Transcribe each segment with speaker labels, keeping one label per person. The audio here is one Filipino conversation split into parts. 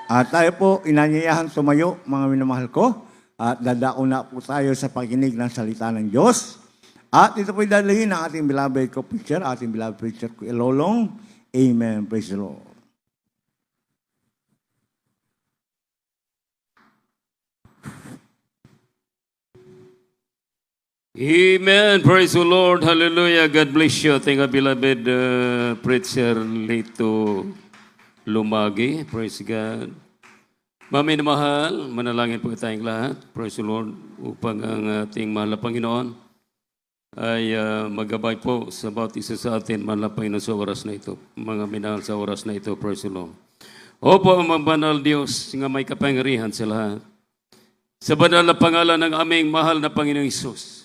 Speaker 1: At tayo po, inanyayahan tumayo, mga minamahal ko. At dadako na po tayo sa pakinig ng salita ng Diyos. At ito po'y dalhin ng ating beloved co-preacher, ating beloved preacher ko Ilolong. Amen. Praise the Lord.
Speaker 2: Amen. Praise the Lord. Hallelujah. God bless you. Thank you, beloved preacher Lito Lumagi. Praise God. Mami na mahal, manalangin po tayong lahat. Praise the Lord. Upang ang ating mahal na Panginoon ay magabay po sa bawat isa sa atin, mahal na Panginoon, sa oras na ito. Mga minahal sa oras na ito. Praise the Lord. Opo, ang banal Diyos, nga may kapangyarihan sa lahat. Sa banal na pangalan ng aming mahal na Panginoong Isus.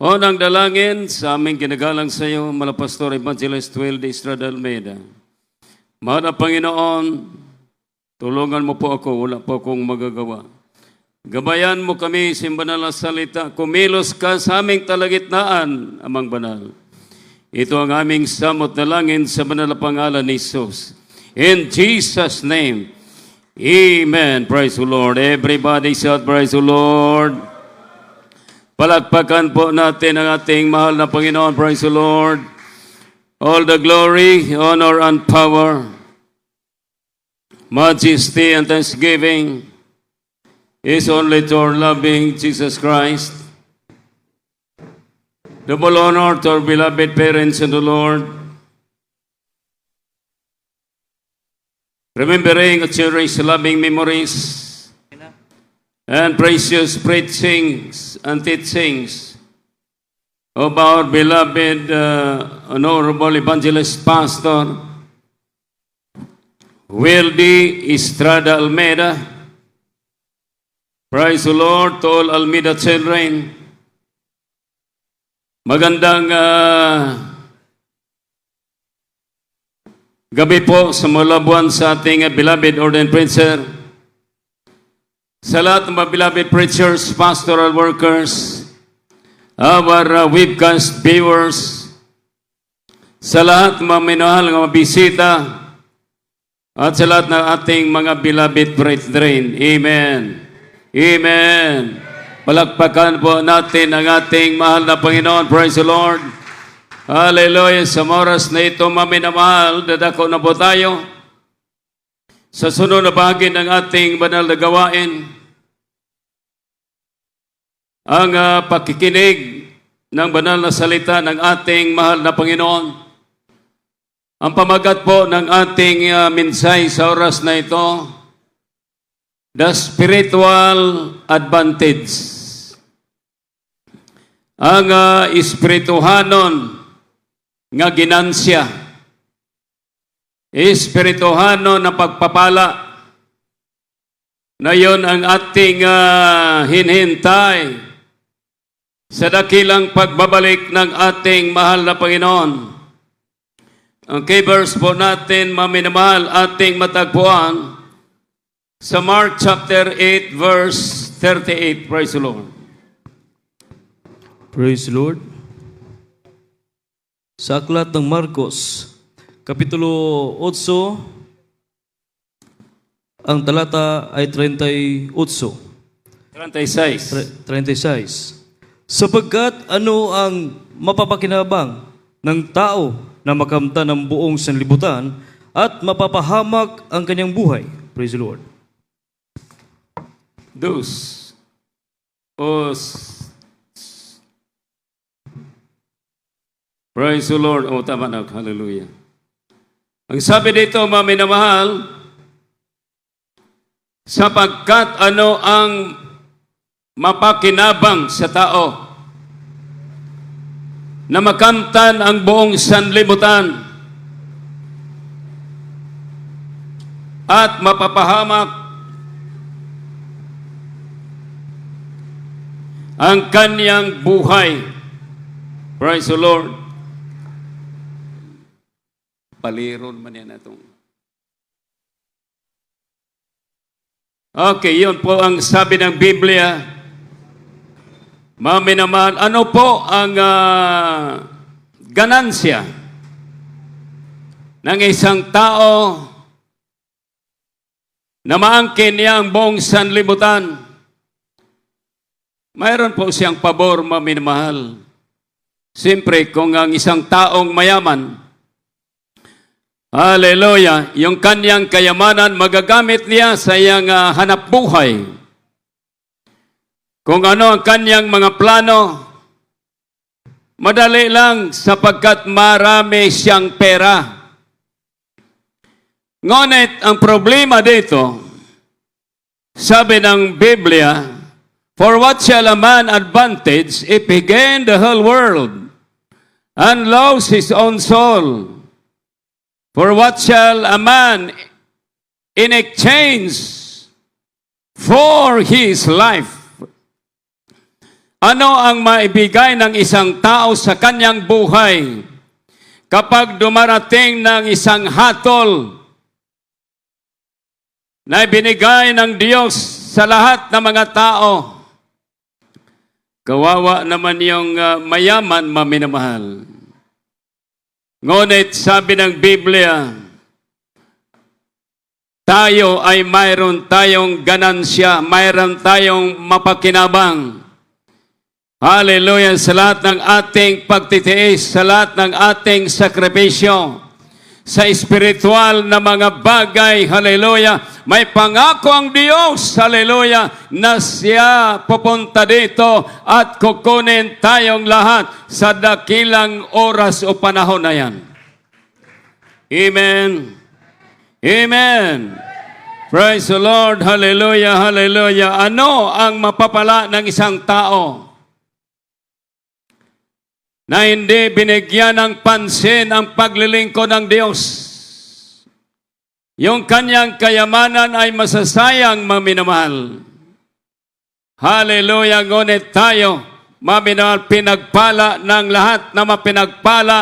Speaker 2: O nang dalangin sa aming ginagalang sa iyo, Mala Pastor Evangelist Tuel de Estrada Almeida. Mahal na Panginoon, tulungan mo po ako, wala po akong magagawa. Gabayan mo kami sa banal na salita, kumilos ka sa aming talagitnaan, Amang Banal. Ito ang aming samot na langin sa banal na pangalan ni Jesus. In Jesus' name, Amen. Praise the Lord. Everybody shout, praise the Lord. Palakpakan po natin ang ating mahal na Panginoon. Praise the Lord. All the glory, honor, and power, majesty, and thanksgiving is only to our loving Jesus Christ. Double honor to our beloved parents in the Lord. Remembering and cherish loving memories and precious preachings and teachings of our beloved Honorable Evangelist Pastor Wildy Estrada Almeida. Praise the Lord to all Almeida children. Magandang gabi po sa mula buwan sa ating beloved ordained preacher. Sa lahat ng mga beloved preachers, pastoral workers, our webcast viewers, sa lahat ng mga minahal ng mga bisita, at sa lahat ng ating mga beloved brethren. Amen. Amen. Palakpakan po natin ang ating mahal na Panginoon. Praise the Lord. Hallelujah. Sa oras na ito, maminamahal, dadako na po tayo sa sunod na bahagi ng ating banal na gawain, ang pakikinig ng banal na salita ng ating mahal na Panginoon. Ang pamagat po ng ating mensahe sa oras na ito, the spiritual advantage. Ang espirituhanon nga ginansya. Espirituhano na pagpapala na yon ang ating hinhintay sa dakilang pagbabalik ng ating mahal na Panginoon. Ang key-verse po natin, maminamahal, ating matagpuan sa Mark chapter 8 verse 38. Praise the Lord.
Speaker 3: Praise the Lord. Sa aklat ng Marcos, Kapitulo 8, ang talata ay
Speaker 2: 36.
Speaker 3: 36. Sapagkat ano ang mapapakinabang ng tao na makamta ng buong sanlibutan at mapapahamak ang kanyang buhay? Praise the Lord.
Speaker 2: Praise the Lord. O, tama na. Hallelujah. Ang sabi dito, mga minamahal, sapagkat ano ang mapakinabang sa tao na makamtan ang buong sanlibutan at mapapahamak ang kanyang buhay. Praise the Lord. Paliron man yan itong. Okay, yun po ang sabi ng Biblia. Mami naman, ano po ang ganansya ng isang tao na maangkin niya ang buong sanlibutan. Mayroon po siyang pabor, maminamahal. Siyempre, kung ang isang taong mayaman, hallelujah, yung kanyang kayamanan magagamit niya sa iyang hanap buhay. Kung ano ang kanyang mga plano, madali lang sapagkat marami siyang pera. Ngunit ang problema dito, sabi ng Biblia, for what shall a man advantage if he gain the whole world and lose his own soul? For what shall a man in exchange for his life? Ano ang maibigay ng isang tao sa kanyang buhay kapag dumarating ng isang hatol na ibinigay ng Diyos sa lahat ng mga tao? Kawawa naman yung mayaman, maminamahal. Ngunit sabi ng Biblia, tayo ay mayroon tayong ganansya, mayroon tayong mapakinabang. Hallelujah, sa lahat ng ating pagtitiis, sa lahat ng ating sakripisyo, sa espiritual na mga bagay, hallelujah, may pangako ang Diyos, hallelujah, na siya pupunta dito at kukunin tayong lahat sa dakilang oras o panahon na yan. Amen. Amen. Praise the Lord, hallelujah, hallelujah. Ano ang mapapala ng isang tao na hindi binigyan ng pansin ang paglilingkod ng Diyos? Yung kanyang kayamanan ay masasayang, maminamahal. Hallelujah, ngunit tayo, maminamahal, pinagpala ng lahat na mapinagpala.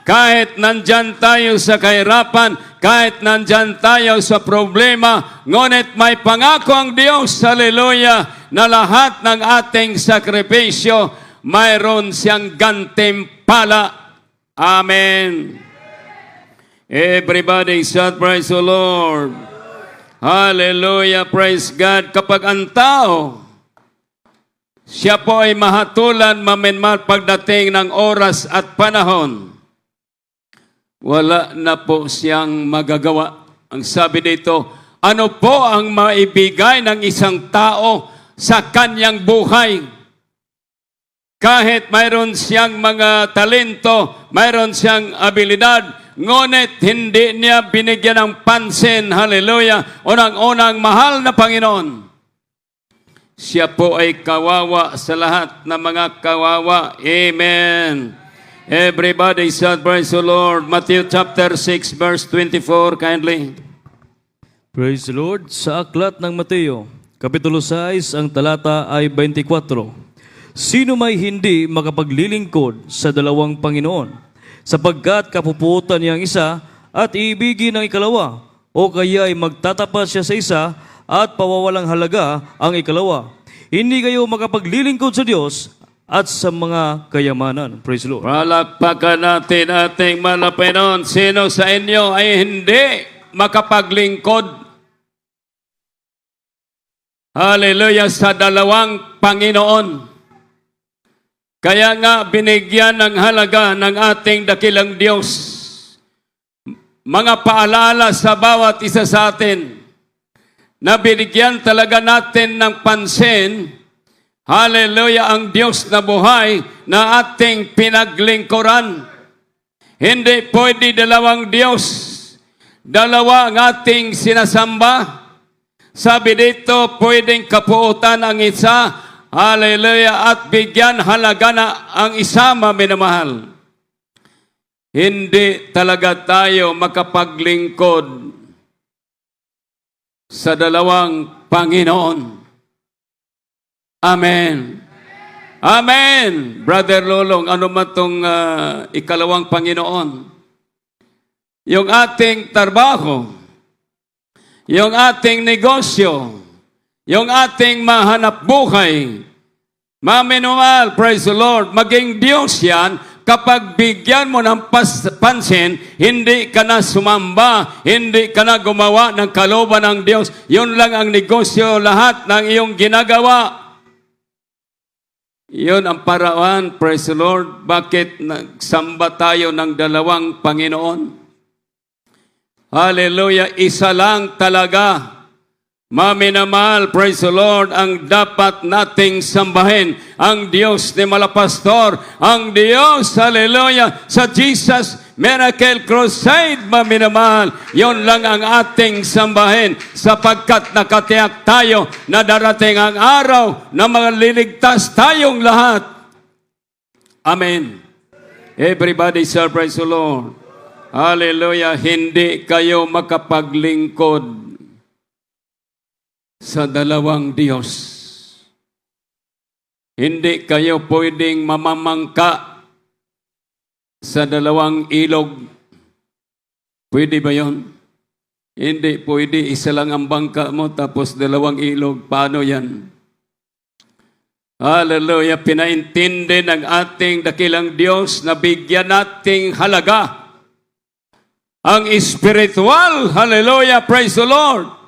Speaker 2: Kahit nandyan tayo sa kahirapan, kahit nandyan tayo sa problema, ngunit may pangako ang Diyos, hallelujah, na lahat ng ating sakripisyo, mayroon siyang gantimpala. Amen. Everybody shout, praise the Lord. Hallelujah, praise God. Kapag ang tao, siya po ay mahatulan, maminmal pagdating ng oras at panahon, wala na po siyang magagawa. Ang sabi dito, ano po ang maibigay ng isang tao sa kanyang buhay? Kahit mayroon siyang mga talento, mayroon siyang abilidad, ngunit hindi niya binigyan ng pansin, hallelujah, unang-unang mahal na Panginoon. Siya po ay kawawa sa lahat ng mga kawawa. Amen. Everybody shout, praise the Lord. Matthew chapter 6, verse 24, kindly.
Speaker 3: Praise the Lord. Sa aklat ng Mateo, Kapitulo 6, ang talata ay 24. Sino may hindi makapaglilingkod sa dalawang Panginoon, sapagkat kapuputan niya ang isa at iibigin ang ikalawa, o kaya ay magtatapat siya sa isa at pawawalang halaga ang ikalawa. Hindi kayo makapaglilingkod sa Diyos at sa mga kayamanan. Praise the Lord.
Speaker 2: Palakpakan natin ating Panginoon. Sino sa inyo ay hindi makapaglingkod, hallelujah, sa dalawang Panginoon? Kaya nga binigyan ng halaga ng ating dakilang Diyos mga paalala sa bawat isa sa atin na binigyan talaga natin ng pansin, hallelujah, ang Diyos na buhay na ating pinaglingkuran. Hindi pwede dalawang Diyos, dalawa ang ating sinasamba. Sabi dito, pwedeng kapuutan ang isa, hallelujah, at bigyan halaga na ang isa, maminamahal. Hindi talaga tayo makapaglingkod sa dalawang Panginoon. Amen. Amen. Brother Lolong, ano man itong ikalawang Panginoon? Yung ating trabaho, yung ating negosyo, yung ating mahanap buhay, maminumal, praise the Lord, maging Diyos yan, kapag bigyan mo ng pansin, hindi ka na sumamba, hindi ka na gumawa ng kalooban ng Diyos. Yun lang ang negosyo, lahat ng iyong ginagawa. Yun ang paraan, praise the Lord. Bakit nagsamba tayo ng dalawang Panginoon? Hallelujah, isa lang talaga. Maminamahal, praise the Lord, ang dapat nating sambahin, ang Diyos ni Malapastor, ang Diyos, hallelujah, sa Jesus Miracle Crusade, maminamahal. Yon lang ang ating sambahin sapagkat nakatiyak tayo na darating ang araw na maliligtas tayong lahat. Amen. Everybody shall praise the Lord. Hallelujah, hindi kayo makapaglingkod sa dalawang Diyos. Hindi kayo pwedeng mamamangka sa dalawang ilog. Pwede ba yon? Hindi pwede. Isa lang ang bangka mo tapos dalawang ilog. Paano yan? Hallelujah. Pinaintindi ng ating dakilang Diyos na bigyan nating halaga ang spiritual. Hallelujah. Praise the Lord.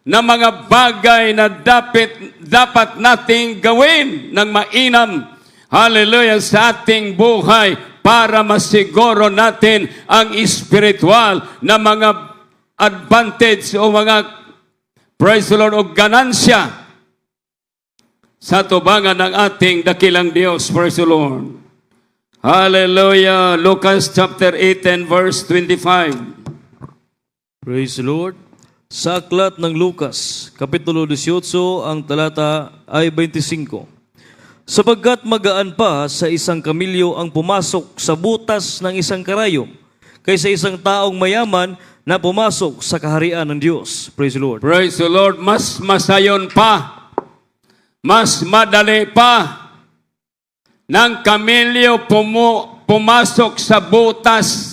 Speaker 2: Na mga bagay na dapat nating gawin ng mainam, hallelujah, sa ating buhay para masiguro natin ang spiritual na mga advantage o mga, praise the Lord, o ganansya sa tubangan ng ating dakilang Diyos. Praise the Lord. Hallelujah. Lucas chapter 8 and verse 25.
Speaker 3: Praise the Lord. Sa aklat ng Lucas, Kapitulo 18, ang talata ay 25. Sapagkat magaan pa sa isang kamilyo ang pumasok sa butas ng isang karayom, kaysa isang taong mayaman na pumasok sa kaharian ng Diyos. Praise the Lord.
Speaker 2: Praise the Lord. Mas masayon pa, mas madali pa ng kamilyo pumasok sa butas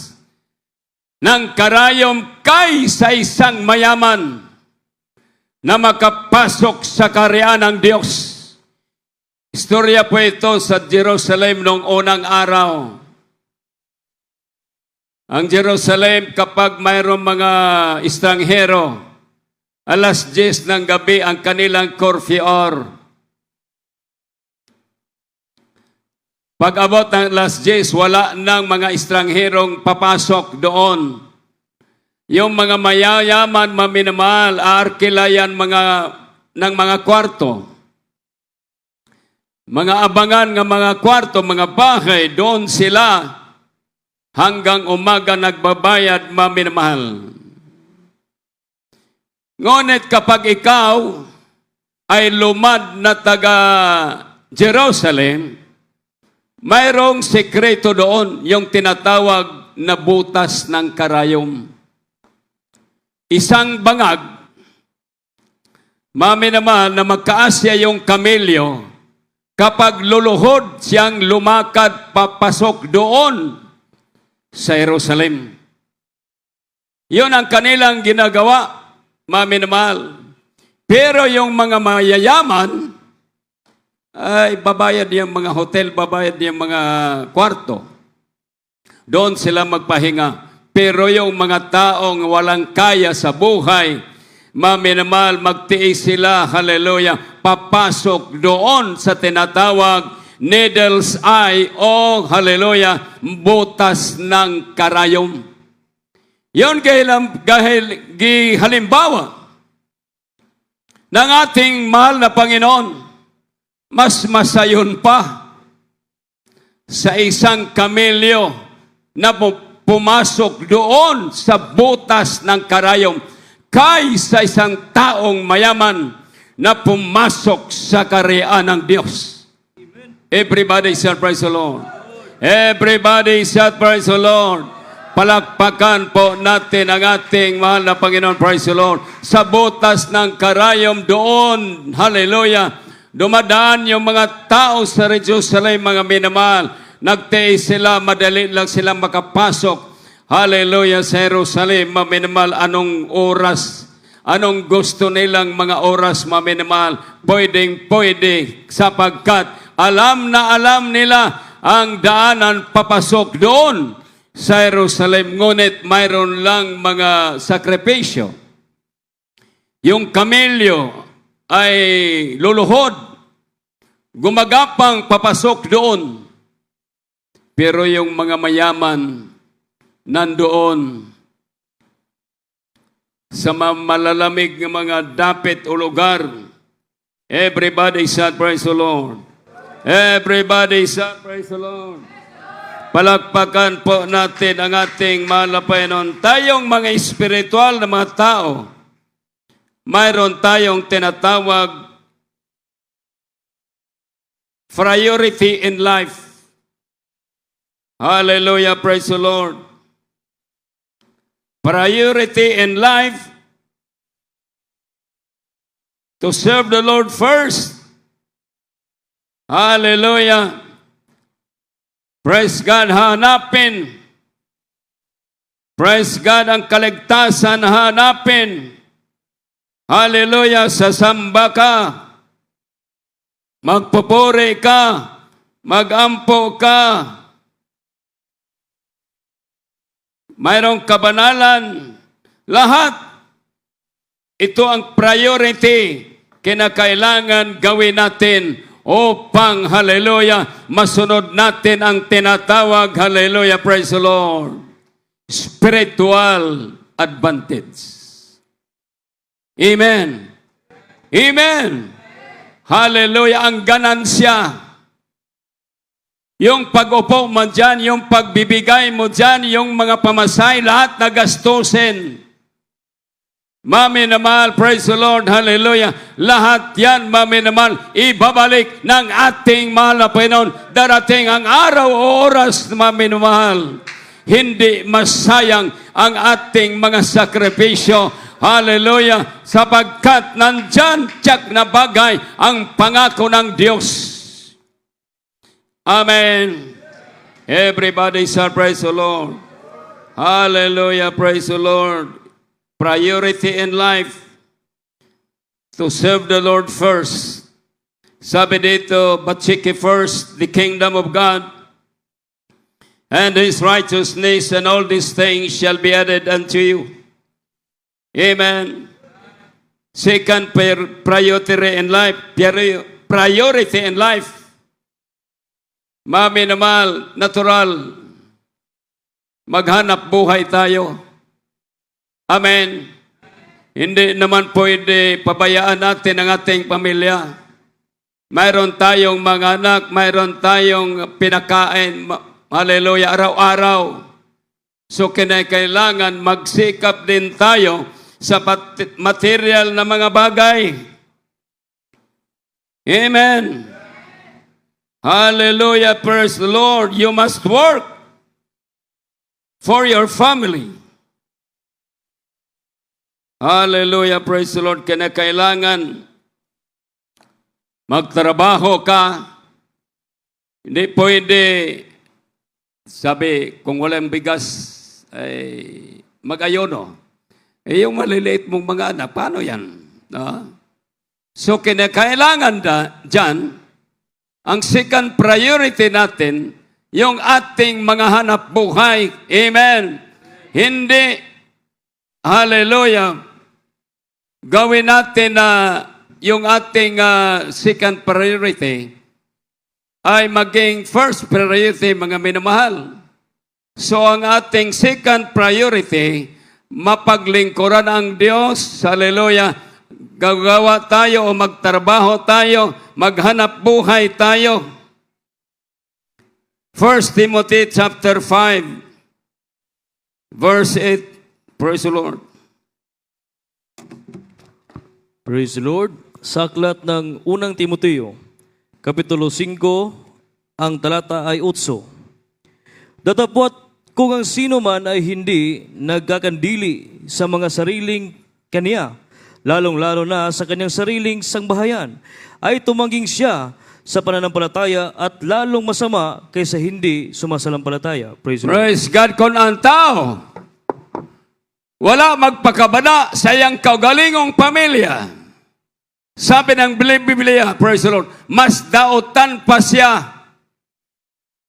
Speaker 2: ng karayom kaysa isang mayaman na makapasok sa kaharian ng Diyos. Istorya po ito sa Jerusalem noong unang araw. Ang Jerusalem, kapag mayroong mga estranghero, alas 10 ng gabi ang kanilang curfew hour. Pag abot ng alas 10, wala nang mga estrangherong papasok doon. Yung mga mayayaman, maminamahal, aarkilayan ng mga kwarto. Mga abangan ng mga kwarto, mga bahay, doon sila hanggang umaga nagbabayad, maminamahal. Ngunit kapag ikaw ay lumad na taga Jerusalem, mayroong sekreto doon, yung tinatawag na butas ng karayom. Isang bangag, maminamahal, na magkaasya yung kamilyo, kapag luluhod siyang lumakad papasok doon sa Jerusalem. Yun ang kanilang ginagawa, maminamahal. Pero yung mga mayayaman, ay babayad yung mga hotel, babayad yung mga kwarto. Doon sila magpahinga. Pero yung mga taong walang kaya sa buhay, maminamahal, magtiis sila, hallelujah, papasok doon sa tinatawag needle's eye o, hallelujah, butas ng karayom. Yun halimbawa ng ating mahal na Panginoon. Mas masayon pa sa isang kamilyo na pumasok doon sa butas ng karayom kaysa isang taong mayaman na pumasok sa kaharian ng Diyos. Everybody shout praise the Lord. Everybody shout praise the Lord. Palakpakan po natin ang ating mahal na Panginoon, praise the Lord. Sa butas ng karayom doon, hallelujah, dumadaan yung mga tao sa Jerusalem, mga minamahal. Nagtiis sila, madali lang sila makapasok. Hallelujah, sa Jerusalem, mga minamahal. Anong oras? Anong gusto nilang mga oras, mga minamahal? Pwede sapagkat alam na alam nila ang daanan papasok doon sa Jerusalem, ngunit mayroon lang mga sakripisyo. Yung kamelyo ay luluhod, gumagapang papasok doon. Pero yung mga mayaman nandoon sa malalamig ng mga dapit o lugar. Everybody shout, praise the Lord. Everybody shout, praise the Lord. Palakpakan po natin ang ating mahal na Panginoon. Tayong mga espiritual na mga tao, mayroon tayong tinatawag priority in life. Hallelujah, praise the Lord. Priority in life to serve the Lord first. Hallelujah. Praise God, hanapin. Praise God, ang kaligtasan hanapin. Hallelujah, sasamba ka. Magpupuri ka. Magampo ka. Mayroong kabanalan. Lahat. Ito ang priority kinakailangan gawin natin upang, hallelujah, masunod natin ang tinatawag, hallelujah, praise the Lord, spiritual advantage. Amen. Amen. Hallelujah, ang ganansya. Yung pag-upo mo dyan, yung pagbibigay mo dyan, yung mga pamasay, lahat na gastusin. Mami naman, praise the Lord, hallelujah. Lahat yan, mami naman, ibabalik ng ating mahal na Panginoon. Darating ang araw o oras, mami naman. Hindi masayang ang ating mga sakripisyo. Hallelujah. Sapagkat nandyan, tiyak na bagay ang pangako ng Diyos. Amen. Everybody shall praise the Lord. Hallelujah, praise the Lord. Priority in life to serve the Lord first. Sabi dito, but seek ye first the kingdom of God and His righteousness, and all these things shall be added unto you. Amen. Second priority in life. Priority in life. Mami naman, natural. Maghanap buhay tayo. Amen. Hindi naman pwede pabayaan natin ang ating pamilya. Mayroon tayong mga anak, mayroon tayong pinakain, hallelujah, araw-araw. So kinakailangan magsikap din tayo sa material na mga bagay. Amen. Hallelujah, praise the Lord. You must work for your family. Hallelujah, praise the Lord. Kinakailangan magtrabaho ka. Hindi pwede, sabi, kung walang bigas, ay mag-ayono. Eh, yung maliliit mong mga anak, paano yan? So, kinakailangan dyan, ang second priority natin, yung ating mga hanap buhay. Amen. Hindi, hallelujah, gawin natin na yung ating second priority ay maging first priority, mga minamahal. So, ang ating second priority, mapaglingkuran ang Diyos. Hallelujah. Gagawa tayo o magtrabaho tayo, maghanap buhay tayo. 1 Timothy chapter 5, verse 8. Praise the Lord.
Speaker 3: Praise the Lord. Sa aklat ng unang Timoteo, Kapitulo 5, ang talata ay 8. Datapwat kung ang sino man ay hindi nagkakandili sa mga sariling kaniya, lalong-lalo na sa kanyang sariling sangbahayan, ay tumangging siya sa pananampalataya at lalong masama kaysa hindi sumasalampalataya. Praise the Lord.
Speaker 2: Praise God. Kung ang tao wala magpakabana sa iyang kaugalingong pamilya, sabi ng Biblia, praise the Lord, mas dautan pa siya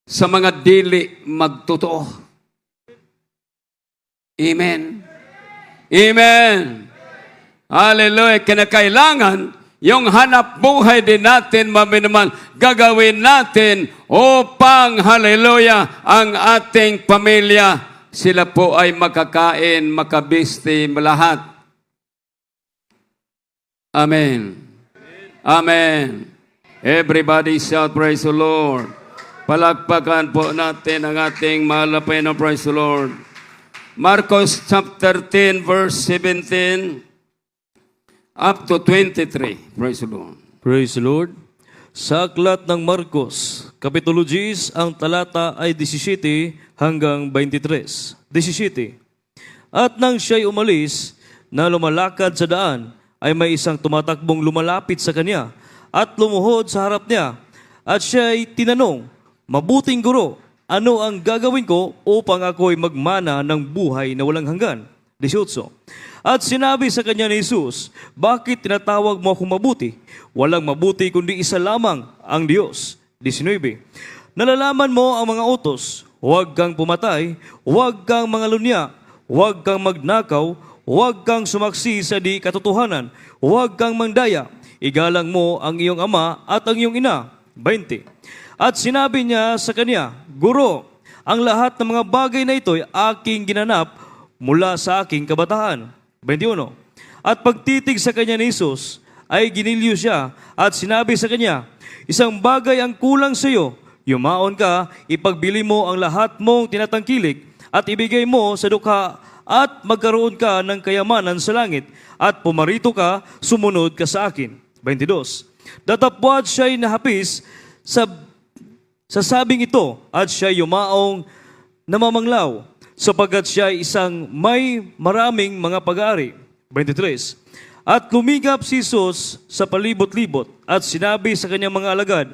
Speaker 2: sa mga dili magtotoo. Amen. Amen. Hallelujah. Kinakailangan yung hanap buhay din natin, maminaman, gagawin natin upang, hallelujah, ang ating pamilya, sila po ay makakain, makabiste, lahat. Amen. Amen. Everybody shout, praise the Lord. Palakpakan po natin ang ating mahal na Panginoon, praise the Lord. Marcos chapter 10, verse 17 up to 23. Praise the Lord.
Speaker 3: Praise the Lord. Sa aklat ng Marcos, Kapitulo 10, ang talata ay 17 hanggang 23. 17. At nang siya'y umalis na lumalakad sa daan, ay may isang tumatakbong lumalapit sa kanya at lumuhod sa harap niya. At siya'y tinanong, "Mabuting guro, ano ang gagawin ko upang ako'y magmana ng buhay na walang hanggan?" 18. At sinabi sa kanya ni Jesus, "Bakit tinatawag mo akong mabuti? Walang mabuti kundi isa lamang, ang Diyos." 19. Nalalaman mo ang mga utos, huwag kang pumatay, huwag kang mangalunya, huwag kang magnakaw, huwag kang sumaksi sa di katotohanan, huwag kang mandaya, igalang mo ang iyong ama at ang iyong ina. 20. At sinabi niya sa kanya, "Guro, ang lahat ng mga bagay na ito ay aking ginanap mula sa aking kabataan." 21. At pagtitig sa kanya ni Jesus, ay giniliw siya at sinabi sa kanya, "Isang bagay ang kulang sa iyo, yumaon ka, ipagbili mo ang lahat mong tinatangkilik at ibigay mo sa dukha at magkaroon ka ng kayamanan sa langit at pumarito ka, sumunod ka sa akin." 22. Datapwat siya'y nahapis sa sabing ito at siya'y yumaong namamanglaw sapagkat siya ay isang may maraming mga pag-aari. 23. At lumigap si Jesus sa palibot-libot at sinabi sa kanyang mga alagad,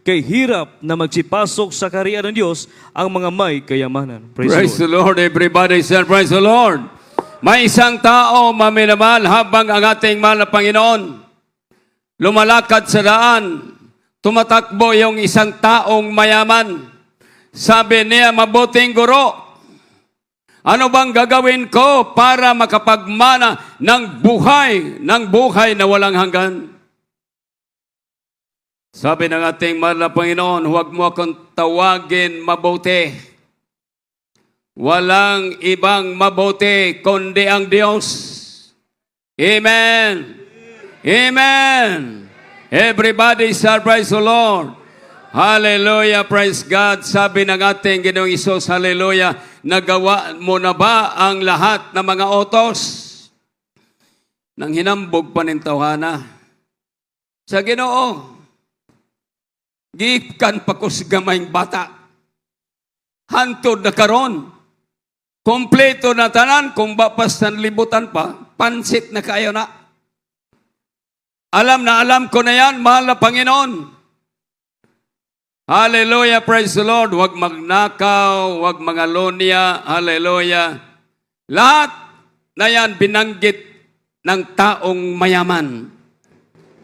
Speaker 3: "Kay hirap na magsipasok sa kaharian ng Diyos ang mga may kayamanan."
Speaker 2: Praise the Lord. Everybody say, praise the Lord. May isang tao, maminamahal, habang ang ating mahal na Panginoon lumalakad sa daan, tumatakbo yung isang taong mayaman. Sabi niya, "Mabuting guro, ano bang gagawin ko para makapagmana ng buhay na walang hanggan?" Sabi ng ating mahal na Panginoon, "Huwag mo akong tawagin mabuti. Walang ibang mabuti kundi ang Diyos." Amen. Amen. Everybody shall praise the Lord. Hallelujah, praise God. Sabi ng ating Ginoong Hesus, hallelujah, nagawa mo na ba ang lahat ng mga utos? Nang hinambog pa ng tawhana sa Ginoo, gikan pa ko sa gamayng bata. Hantod na karon. Kompleto na tanan, kung bapas ng libutan pa, pansit na kayo na. Alam na alam ko na yan, mahal na Panginoon. Hallelujah, praise the Lord. Huwag magnakaw, huwag mangalunya, hallelujah. Lahat na yan binanggit ng taong mayaman.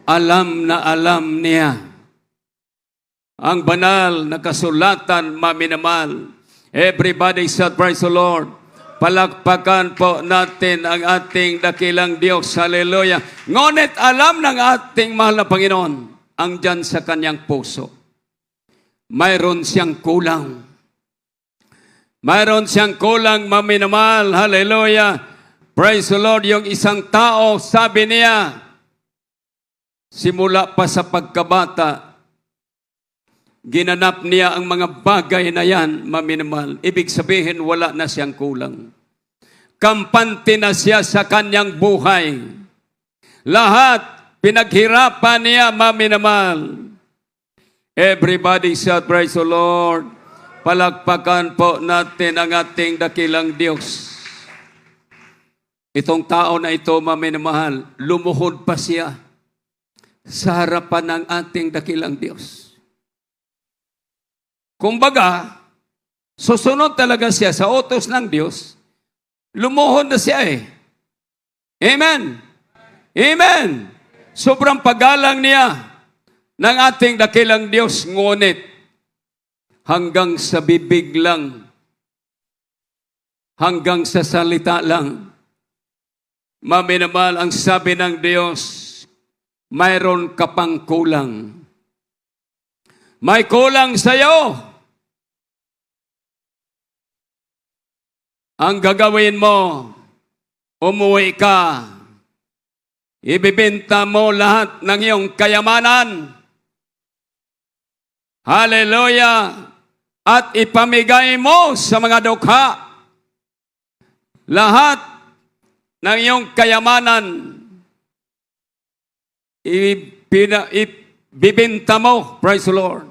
Speaker 2: Alam na alam niya. Ang banal na kasulatan, maminamal. Everybody shout, praise the Lord. Palakpakan po natin ang ating dakilang Diyos. Hallelujah. Ngunit alam ng ating mahal na Panginoon, ang dyan sa kanyang puso, mayroon siyang kulang. Mayroon siyang kulang, maminamal. Hallelujah. Praise the Lord. Yung isang tao, sabi niya, simula pa sa pagkabata, ginanap niya ang mga bagay na yan, maminamal. Ibig sabihin, wala na siyang kulang. Kampante na siya sa kanyang buhay. Lahat, pinaghirapan niya, maminamal. Everybody shout, praise the Lord. Palakpakan po natin ang ating dakilang Diyos. Itong tao na ito, maminamahal, lumuhod pa siya sa harapan ng ating dakilang Diyos. Kumbaga, susunod talaga siya sa utos ng Diyos, lumuhod na siya eh. Amen. Amen. Sobrang paggalang niya ng ating dakilang Diyos, ngunit hanggang sa bibig lang, hanggang sa salita lang. Maminamal, ang sabi ng Diyos, mayroon ka pang kulang. May kulang sa'yo. Ang gagawin mo, umuwi ka, ibibenta mo lahat ng iyong kayamanan. Hallelujah! At ipamigay mo sa mga dukha. Lahat ng iyong kayamanan, ibibenta mo. Praise the Lord.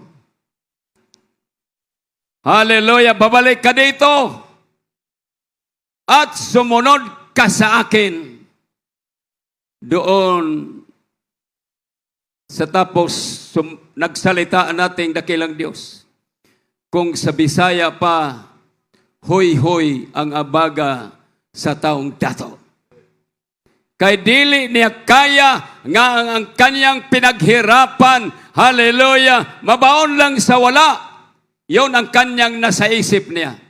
Speaker 2: Hallelujah! Babalik ka dito. At sumunod ka sa akin. Doon sa tapos nagsalita nating dakilang Diyos. Kung sa Bisaya pa, hoy-hoy ang abaga sa taong dato. Kay dili niya kaya nga ang kanyang pinaghirapan, hallelujah, mabaon lang sa wala. Yon ang kanyang nasa isip niya.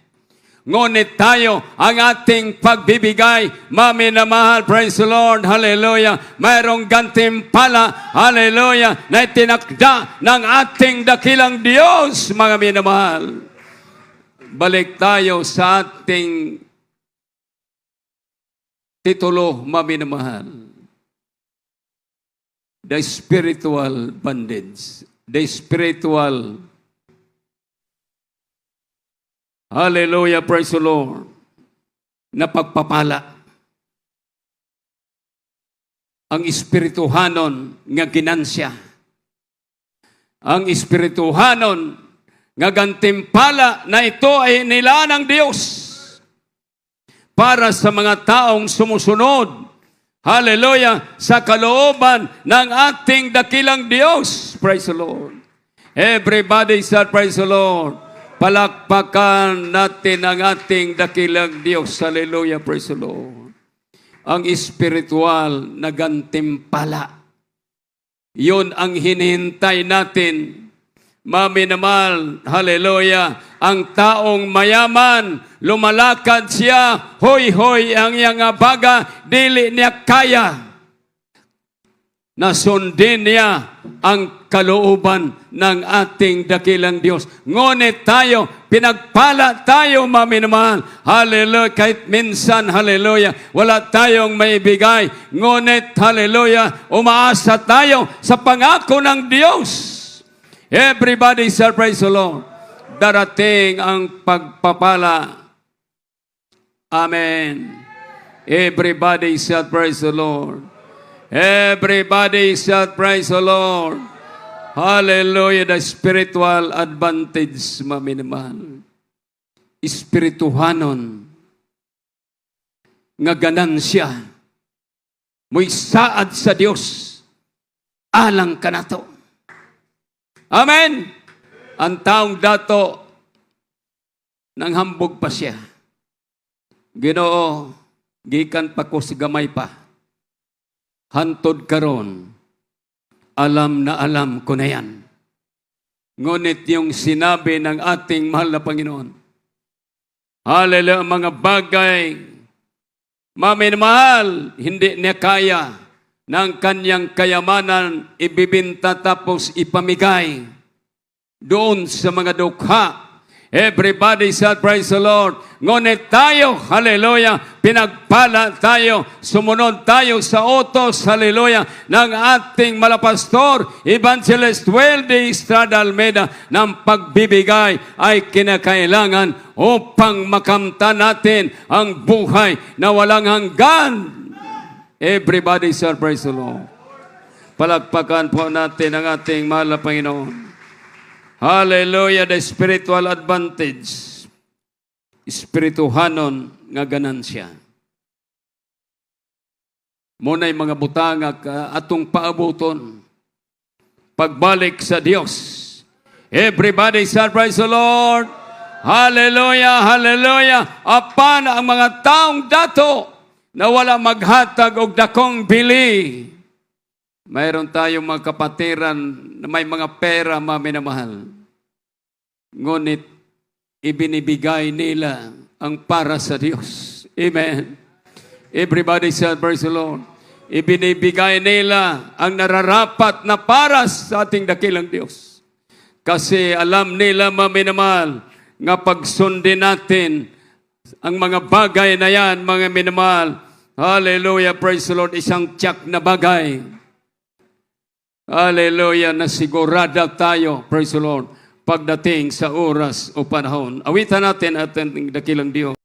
Speaker 2: Ngunit tayo, ang ating pagbibigay, maminamahal, praise the Lord, hallelujah, mayroong gantimpala, hallelujah, na itinakda ng ating dakilang Diyos, mga minamahal. Balik tayo sa ating titulo, maminamahal. The spiritual bondage, the spiritual hallelujah, praise the Lord, na pagpapala. Ang espirituhanon nga ginansya. Ang espirituhanon nga gantimpala na ito ay nila ng Diyos para sa mga taong sumusunod. Hallelujah, sa kalooban ng ating dakilang Diyos. Praise the Lord. Everybody say, praise the Lord. Palakpakan natin ang ating dakilang Diyos. Hallelujah, praise the Lord. Ang espiritual na gantimpala. Yun ang hinihintay natin. Maminamal, hallelujah, ang taong mayaman, lumalakad siya, hoy-hoy ang iyang abaga, dili niya kaya. Nasundin niya ang kalooban ng ating dakilang Diyos. Ngunit tayo, pinagpala tayo, maminamahal. Hallelujah. Kahit minsan, hallelujah, wala tayong maibigay. Ngunit, hallelujah, umaasa tayo sa pangako ng Diyos. Everybody say, praise the Lord. Darating ang pagpapala. Amen. Everybody say, praise the Lord. Everybody shout, praise the Lord. Hallelujah, the spiritual advantage, maminamahal. Espirituhanon nga ganansya mo'y saad sa Diyos alang kanato. Amen. Ang taong dato nang hambog pa siya. Ginoo, gikan pa ko si gamay pa. Hantod karon, alam na alam ko na yan. Ngunit yung sinabi ng ating mahal na Panginoon, hallelujah, mga bagay, maminamahal, hindi niya kaya ng kanyang kayamanan ibibinta tapos ipamigay doon sa mga dukha. Everybody shout, praise the Lord. Ngunit tayo, hallelujah, pinagpala tayo, sumunod tayo sa utos, hallelujah, ng ating malapastor, Evangelist Weldy Estrada Almeida, ng pagbibigay ay kinakailangan upang makamtan natin ang buhay na walang hanggan. Everybody shout, praise the Lord. Palakpakan po natin ang ating mahal na Panginoon. Hallelujah, the spiritual advantage. Espirituhanon nga ganansya. Muna'y mga butanga atong paabuton. Pagbalik sa Diyos. Everybody shout, praise the Lord. Hallelujah, hallelujah. Apan ang mga taong dato na wala maghatag og dakong bili. Mayroon tayong mga kapatiran na may mga pera, maminamahal. ngunit ibinibigay nila ang para sa Diyos. Amen. Everybody said, praise the Lord. Ibinibigay nila ang nararapat na para sa ating dakilang Diyos. Kasi alam nila, maminamahal, nga pagsundin natin ang mga bagay na yan, mga minamahal. Hallelujah, praise the Lord. Isang tiyak na bagay. Hallelujah, na sigurado tayo, praise the Lord, pagdating sa oras o panahon. Awitan natin ating dakilang Diyos.